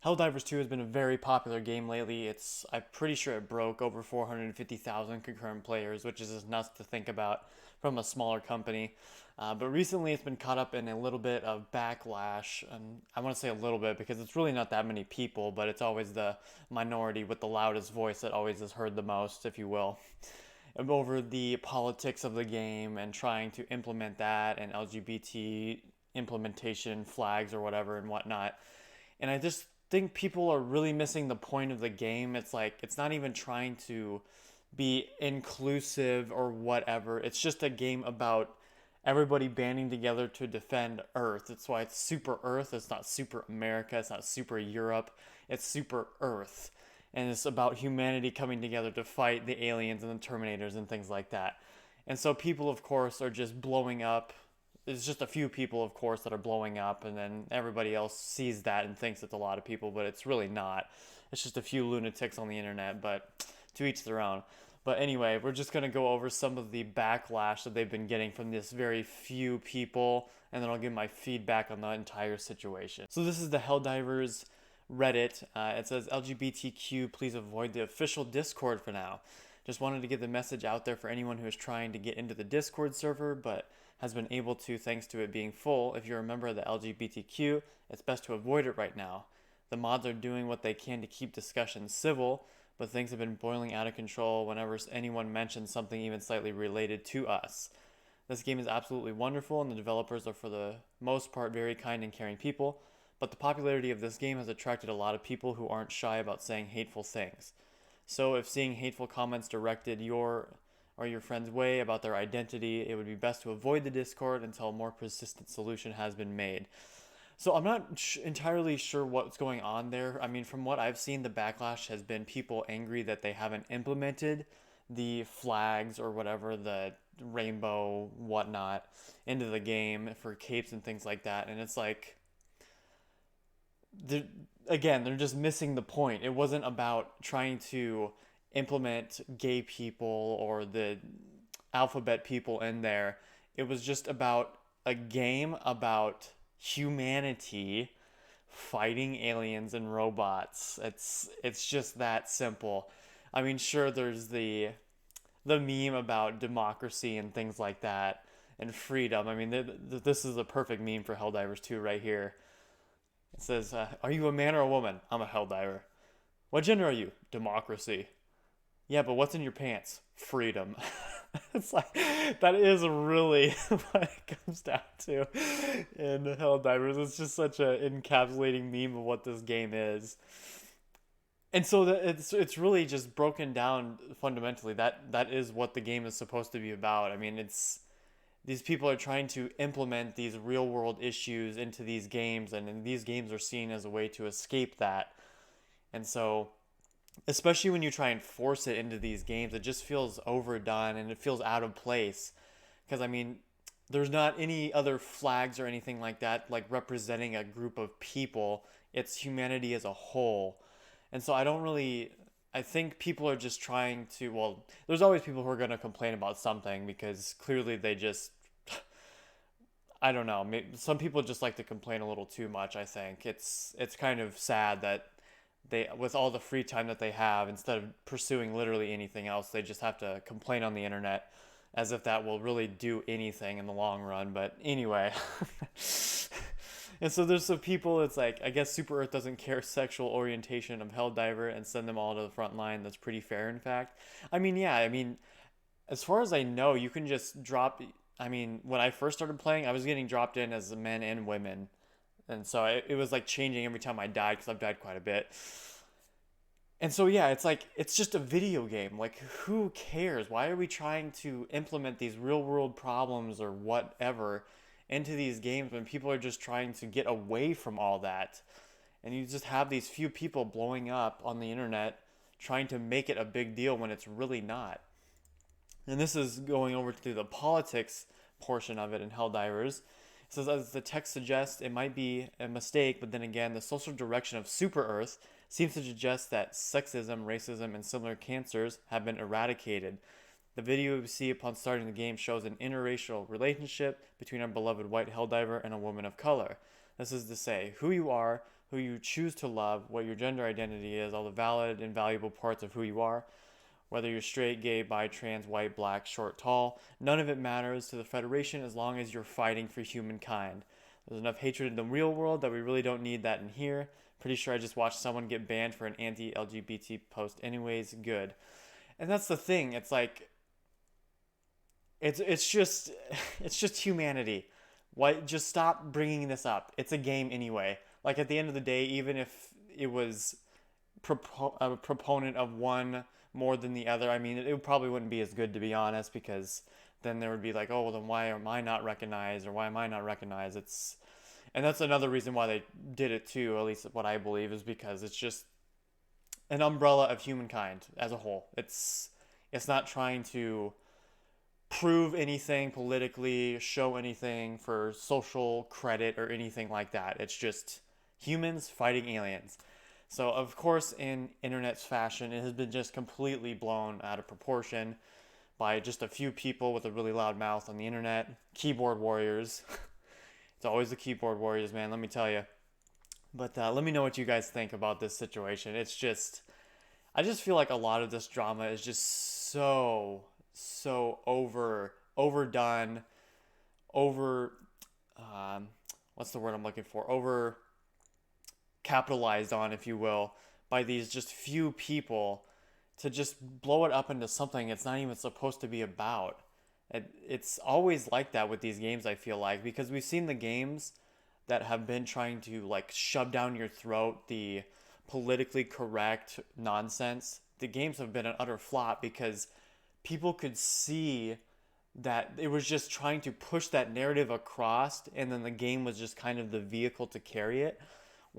Helldivers 2 has been a very popular game lately. I'm pretty sure it broke over 450,000 concurrent players, which is just nuts to think about from a smaller company. But recently it's been caught up in a little bit of backlash, and I want to say a little bit because it's really not that many people, but it's always the minority with the loudest voice that always is heard the most, if you will, over the politics of the game and trying to implement that and LGBT implementation flags or whatever and whatnot. And I just think people are really missing the point of the game. It's like it's not even trying to be inclusive or whatever. It's just a game about everybody banding together to defend Earth. That's why it's Super Earth. It's not Super America. It's not Super Europe. It's Super Earth. And it's about humanity coming together to fight the aliens and the Terminators and things like that. And so people, of course, are just blowing up. There's just a few people, of course, that are blowing up, and then everybody else sees that and thinks it's a lot of people, but it's really not. It's just a few lunatics on the internet, but to each their own. But anyway, we're just going to go over some of the backlash that they've been getting from this very few people, and then I'll give my feedback on the entire situation. So this is the Helldivers Reddit. It says, LGBTQ, please avoid the official Discord for now. Just wanted to get the message out there for anyone who is trying to get into the Discord server, but has been able to thanks to it being full. If you're a member of the LGBTQ, it's best to avoid it right now. The mods are doing what they can to keep discussions civil, but things have been boiling out of control whenever anyone mentions something even slightly related to us. This game is absolutely wonderful, and the developers are for the most part very kind and caring people, but the popularity of this game has attracted a lot of people who aren't shy about saying hateful things. So if seeing hateful comments directed your friend's way about their identity, it would be best to avoid the Discord until a more persistent solution has been made. So I'm not entirely sure what's going on there. I mean, from what I've seen, the backlash has been people angry that they haven't implemented the flags or whatever, the rainbow whatnot, into the game for capes and things like that. And it's like, they're, again, they're just missing the point. It wasn't about trying to implement gay people or the alphabet people in there. It was just about a game about humanity fighting aliens and robots. It's just that simple. I mean, sure, there's the meme about democracy and things like that and freedom. I mean, this is a perfect meme for Helldivers 2 right here. It says, "Are you a man or a woman? I'm a Helldiver. What gender are you? Democracy. Yeah, but what's in your pants? Freedom." It's like, that is really what it comes down to in Helldivers. It's just such an encapsulating meme of what this game is. And so it's really just broken down fundamentally. That is what the game is supposed to be about. I mean, it's these people are trying to implement these real world issues into these games, and these games are seen as a way to escape that. And so especially when you try and force it into these games, it just feels overdone and it feels out of place. Because, I mean, there's not any other flags or anything like that, like representing a group of people. It's humanity as a whole. And so I think people are just trying to, well, there's always people who are going to complain about something because clearly they just, I don't know, some people just like to complain a little too much, I think. It's kind of sad that they, with all the free time that they have, instead of pursuing literally anything else, they just have to complain on the internet as if that will really do anything in the long run. But anyway, and so there's some people, it's like, I guess Super Earth doesn't care sexual orientation of Helldiver and send them all to the front line. That's pretty fair, in fact. I mean, yeah, I mean, as far as I know, you can just drop. I mean, when I first started playing, I was getting dropped in as men and women. And so it was like changing every time I died because I've died quite a bit. And so, yeah, it's like, it's just a video game. Like, who cares? Why are we trying to implement these real world problems or whatever into these games when people are just trying to get away from all that? And you just have these few people blowing up on the internet trying to make it a big deal when it's really not. And this is going over to the politics portion of it in Helldivers. It says, as the text suggests, it might be a mistake, but then again, the social direction of Super Earth seems to suggest that sexism, racism, and similar cancers have been eradicated. The video we see upon starting the game shows an interracial relationship between our beloved white Helldiver and a woman of color. This is to say, who you are, who you choose to love, what your gender identity is, all the valid and valuable parts of who you are, whether you're straight, gay, bi, trans, white, black, short, tall, none of it matters to the Federation as long as you're fighting for humankind. There's enough hatred in the real world that we really don't need that in here. Pretty sure I just watched someone get banned for an anti-LGBT post anyways. Good. And that's the thing. It's like it's just it's just humanity. Why just stop bringing this up? It's a game anyway. Like at the end of the day, even if it was a proponent of one more than the other, I mean, it probably wouldn't be as good, to be honest, because then there would be like, oh, well, then why am I not recognized, or why am I not recognized? And that's another reason why they did it too, at least what I believe, is because it's just an umbrella of humankind as a whole. It's not trying to prove anything politically, show anything for social credit or anything like that. It's just humans fighting aliens. So, of course, in internet's fashion, it has been just completely blown out of proportion by just a few people with a really loud mouth on the internet. Keyboard warriors. It's always the keyboard warriors, man, let me tell you. But let me know what you guys think about this situation. I just feel like a lot of this drama is just so overdone, over, what's the word I'm looking for? Over capitalized on, if you will, by these just few people to just blow it up into something it's not even supposed to be about. It's always like that with these games, I feel like, because we've seen the games that have been trying to like shove down your throat the politically correct nonsense. The games have been an utter flop because people could see that it was just trying to push that narrative across, and then the game was just kind of the vehicle to carry it,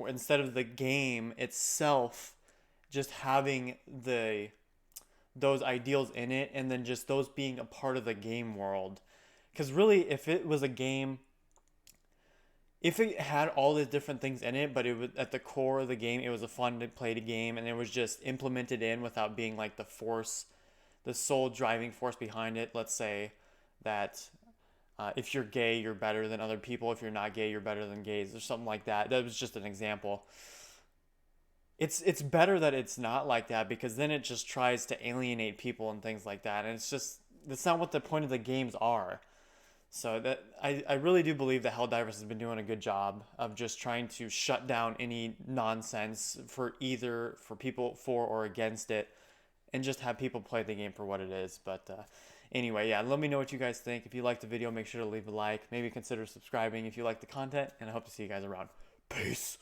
instead of the game itself just having those ideals in it, and then just those being a part of the game world. Because really, if it was a game, if it had all the different things in it, but it was at the core of the game, it was a fun to play the game, and it was just implemented in without being like the sole driving force behind it. Let's say that if you're gay, you're better than other people. If you're not gay, you're better than gays, or something like that. That was just an example. It's better that it's not like that, because then it just tries to alienate people and things like that, and that's not what the point of the games are. So that I really do believe that Helldivers has been doing a good job of just trying to shut down any nonsense for people for or against it, and just have people play the game for what it is. But anyway, yeah, let me know what you guys think. If you liked the video, make sure to leave a like. Maybe consider subscribing if you like the content, and I hope to see you guys around. Peace.